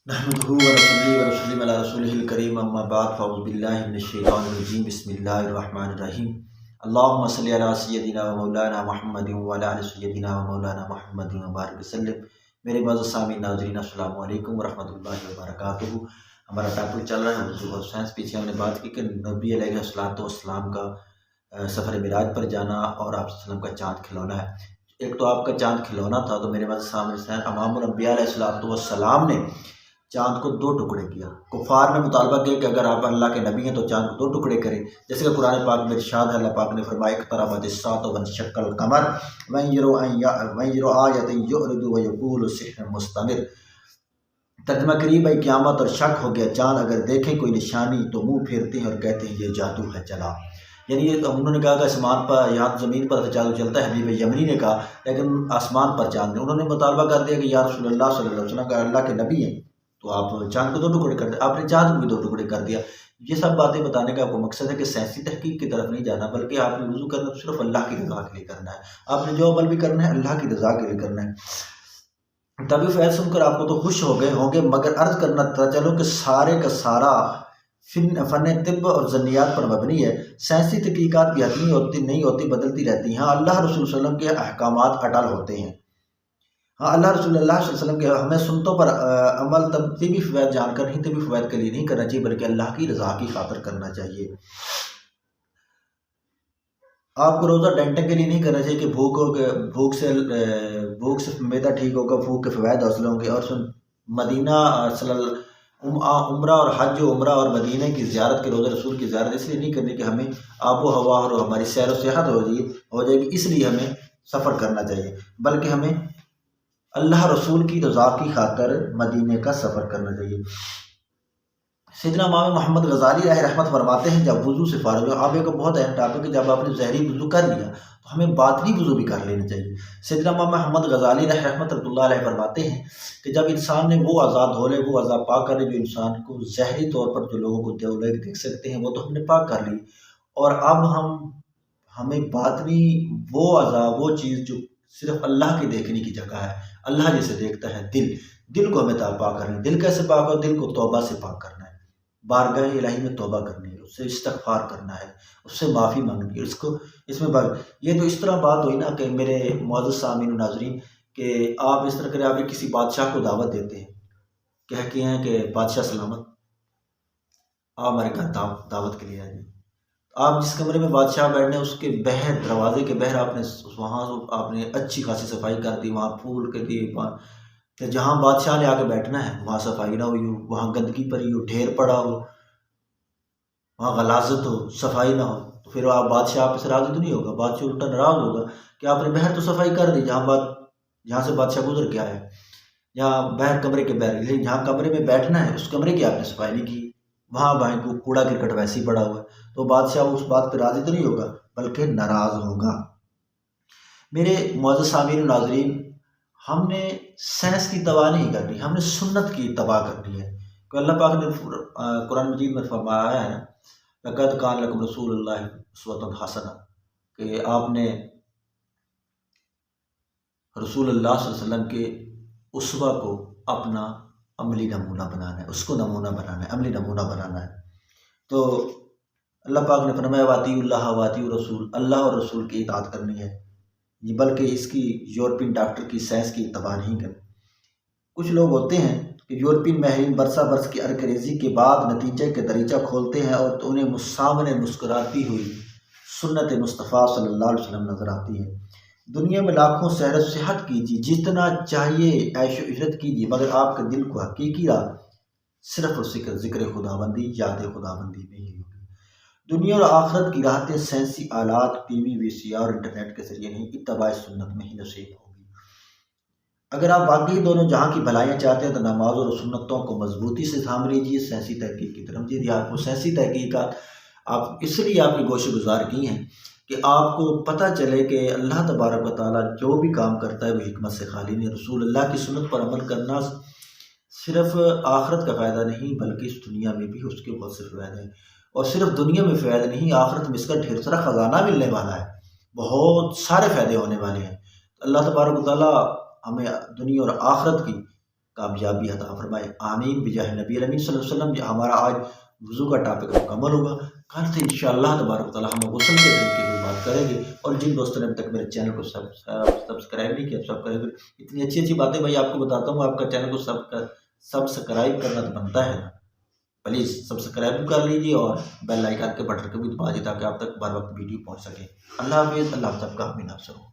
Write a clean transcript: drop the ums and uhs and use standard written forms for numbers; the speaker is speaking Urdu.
نحمده ونصلي ونسلم على رسوله الكريم اما بعد فاعوذ بالله من الشیطان الرجیم بسم اللہ الرحمن الرحیم اللهم صل علی سیدنا و مولانا محمد وعلی آل سیدنا و مولانا محمد وبارک وسلم۔ میرے معزز سامعین ناظرین السلام علیکم ورحمۃ اللہ وبرکاتہ۔ ہمارا ٹاپک چل رہا ہے وضو اور سائنس۔ پیچھے ہم نے بات کی کہ نبی علیہ الصلوۃ والسلام کا سفر معراج پر جانا اور آپ وسلم کا چاند کھلونا ہے۔ ایک تو آپ کا چاند کھلونا تھا، تو میرے معزز سامعین امام الانبیاء علیہ الصلوۃ والسلام نے چاند کو دو ٹکڑے کیا۔ کفار نے مطالبہ کیا کہ اگر آپ اللہ کے نبی ہیں تو چاند کو دو ٹکڑے کریں، جیسے کہ قرآن پاک میں ارشاد ہے، اللہ پاک نے فرمایا اقتربت الساعۃ وانشق القمر وإن يروا آیۃ یعرضوا ویقولوا سحر مستمر۔ ترجمہ قریب ہے، قیامت اور شک ہو گیا، چاند اگر دیکھیں کوئی نشانی تو منہ پھیرتے ہیں اور کہتے ہیں یہ جادو ہے چلا۔ یعنی انہوں نے کہا کہ آسمان پر، یہاں زمین پر تو جادو چلتا ہے، حبیب یمنی نے کہا، لیکن آسمان پر چاند نے۔ انہوں نے مطالبہ کر دیا کہ یا رسول اللہ صلی اللہ علیہ وسلم کا اللہ کے نبی ہیں تو آپ چاند کو دو ٹکڑے کر دیں۔ آپ نے چاند کو بھی دو ٹکڑے کر دیا۔ یہ سب باتیں بتانے کا آپ کو مقصد ہے کہ سائنسی تحقیق کی طرف نہیں جانا، بلکہ آپ نے وضو کرنا تو صرف اللہ کی رضا کے لیے کرنا ہے۔ آپ نے جو عمل بھی کرنا ہے اللہ کی رضا کے لیے کرنا ہے۔ طبی فیض سن کر آپ کو تو خوش ہو گئے ہوں گے، مگر عرض کرنا تھا چلو کہ سارے کا سارا فن طب اور ذنیات پر مبنی ہے۔ سائنسی تحقیقات بھی حتمی نہیں ہوتی، بدلتی رہتی ہیں۔ ہاں، اللہ رسول صلی اللہ علیہ وسلم کے احکامات اٹل ہوتے ہیں۔ ہاں، اللہ رسول اللہ صلی اللہ علیہ وسلم کے ہمیں سنتوں پر عمل طبی فوائد جان کر نہیں، طبی فوائد کے لیے نہیں کرنا چاہیے، بلکہ اللہ کی رضا کی خاطر کرنا چاہیے۔ آپ کو روزہ ڈینٹنگ کے لیے نہیں کرنا چاہیے کہ بھوک سے معدہ ٹھیک ہوگا، بھوک کے فوائد حاصل ہوں گے۔ اور مدینہ عمرہ اور حج و عمرہ اور مدینہ کی زیارت کے روزہ رسول کی زیارت اس لیے نہیں کرنی کہ ہمیں آب و ہوا اور ہماری سیر و سیاحت ہو جائے گی، اس لیے ہمیں سفر کرنا چاہیے، بلکہ ہمیں اللہ رسول کی رضا کی خاطر مدینے کا سفر کرنا چاہیے۔ سیدنا امام محمد غزالی رحمۃ اللہ فرماتے ہیں، جب وضو سے فارغ ہو، آپ ایک بہت اہم ٹاپک ہے، جب آپ نے ظاہری وضو کر لیا تو ہمیں باطنی وضو بھی کر لینا چاہیے۔ سیدنا امام محمد غزالی رحمۃ اللہ علیہ فرماتے ہیں کہ جب انسان نے وہ اعضاء دھو لے، وہ اعضاء پاک کر لے جو انسان کو ظاہری طور پر جو لوگوں کو دیکھ سکتے ہیں، وہ تو ہم نے پاک کر لی، اور اب ہمیں باطنی وہ اعضاء، وہ چیز جو صرف اللہ کے دیکھنے کی جگہ ہے، اللہ جسے دیکھتا ہے، دل کو ہمیں پاک کرنا ہے۔ دل کیسے پاک ہو؟ دل کو توبہ سے پاک کرنا ہے، بارگاہ الہی میں توبہ کرنی ہے، اس سے استغفار کرنا ہے، اس سے معافی مانگنی ہے، اس میں یہ تو اس طرح بات ہوئی نا کہ میرے معزز سامعین و ناظرین کہ آپ اس طرح کریں، آپ کسی بادشاہ کو دعوت دیتے ہیں، کہتے ہیں کہ بادشاہ سلامت، آپ ہمارے گھر دعوت کے لیے آئیں۔ آپ جس کمرے میں بادشاہ بیٹھنے اس کے بہر، دروازے کے بہر آپ نے اچھی خاصی صفائی کر دی، وہاں پھول کے لیے کہ جہاں بادشاہ نے آ کے بیٹھنا ہے وہاں صفائی نہ ہوئی ہو، وہاں گندگی پڑی ہو، ڈھیر پڑا ہو، وہاں غلاظت ہو، صفائی نہ ہو، تو پھر آپ بادشاہ آپ سے راضی تو نہیں ہوگا، بادشاہ الٹا ناراض ہوگا کہ آپ نے بہر تو صفائی کر دی جہاں سے بادشاہ گزر کے آیا، جہاں بہر کمرے کے بہر، لیکن جہاں کمرے میں بیٹھنا ہے اس کمرے کی آپ نے صفائی نہیں کی، وہاں کوڑا کرکٹ ویسے ہی پڑا ہوا ہے، تو بادشاہ اس بات پہ راضی تو نہیں ہوگا بلکہ ناراض ہوگا۔ میرے معزز سامعین و ناظرین، ہم نے سائنس کی اتباع نہیں کرنی، ہم نے سنت کی اتباع کرنی ہے، کہ اللہ پاک نے قرآن مجید میں فرمایا ہے نا، لقد کان لکم رسول اللہ اسوۃ حسنہ، کہ آپ نے رسول اللہ صلی اللہ علیہ وسلم کے اسوہ کو اپنا عملی نمونہ بنانا ہے، اس کو نمونہ بنانا ہے، عملی نمونہ بنانا ہے۔ تو اللہ پاک نے فرمایا واطیعوا اللہ واطیعوا الرسول، اللہ اور رسول کی اطاعت کرنی ہے، بلکہ اس کی یورپین ڈاکٹر کی سائنس کی اتباع نہیں کرنی۔ کچھ لوگ ہوتے ہیں کہ یورپین ماہرین برسہ برس کی ارکریزی کے بعد نتیجے کے دریچہ کھولتے ہیں اور تو انہیں سامنے مسکراتی ہوئی سنت مصطفیٰ صلی اللہ علیہ وسلم نظر آتی ہے۔ دنیا میں لاکھوں سیر و صحت کیجیے، جتنا چاہیے عیش و عشرت کیجیے، مگر آپ کے دل کو حقیقی راہ صرف اور ذکر خداوندی، یاد خداوندی میں ہی ہوگی۔ دنیا اور آخرت کی راحتیں سائنسی آلات، ٹی وی، وی سی آر اور انٹرنیٹ کے ذریعے نہیں، اتباع سنت میں ہی نصیب ہوگی۔ اگر آپ واقعی دونوں جہاں کی بھلائیاں چاہتے ہیں تو نماز اور سنتوں کو مضبوطی سے تھام لیجیے، سائنسی تحقیق کی طرف جی آپ کو سائنسی تحقیقات آپ اس لیے آپ کی گوش گزار کی ہیں کہ آپ کو پتہ چلے کہ اللہ تبارک و تعالیٰ جو بھی کام کرتا ہے وہ حکمت سے خالی نہیں۔ رسول اللہ کی سنت پر عمل کرنا صرف آخرت کا فائدہ نہیں بلکہ اس دنیا میں بھی اس کے بہت سے فائدے ہیں، اور صرف دنیا میں فائدہ نہیں، آخرت میں اس کا ڈھیر سارا خزانہ ملنے والا ہے، بہت سارے فائدے ہونے والے ہیں۔ اللہ تبارک و تعالیٰ ہمیں دنیا اور آخرت کامیابی عطا فرمائے، آمین بجاہ نبی امین صلی اللہ علیہ وسلم۔ ہمارا آج وضو کا ٹاپک مکمل ہوگا، کل سے انشاءاللہ تبارک تعالیٰ ہم غسل کے طریقے کی بات کریں گے، اور جن دوستوں نے اب تک میرے چینل کو سبسکرائب نہیں کیا سبسکرائب، اتنی اچھی اچھی باتیں بھائی آپ کو بتاتا ہوں، آپ کا چینل کو سبسکرائب کرنا تو بنتا ہے نا، پلیز سبسکرائب کر لیجیے اور بیل آئیکن کے بٹن کو بھی دبا دیجیے تاکہ آپ تک بار وقت ویڈیو پہنچ سکے۔ اللہ حافظ، اللہ آپ سب کا حامی ناصر ہو۔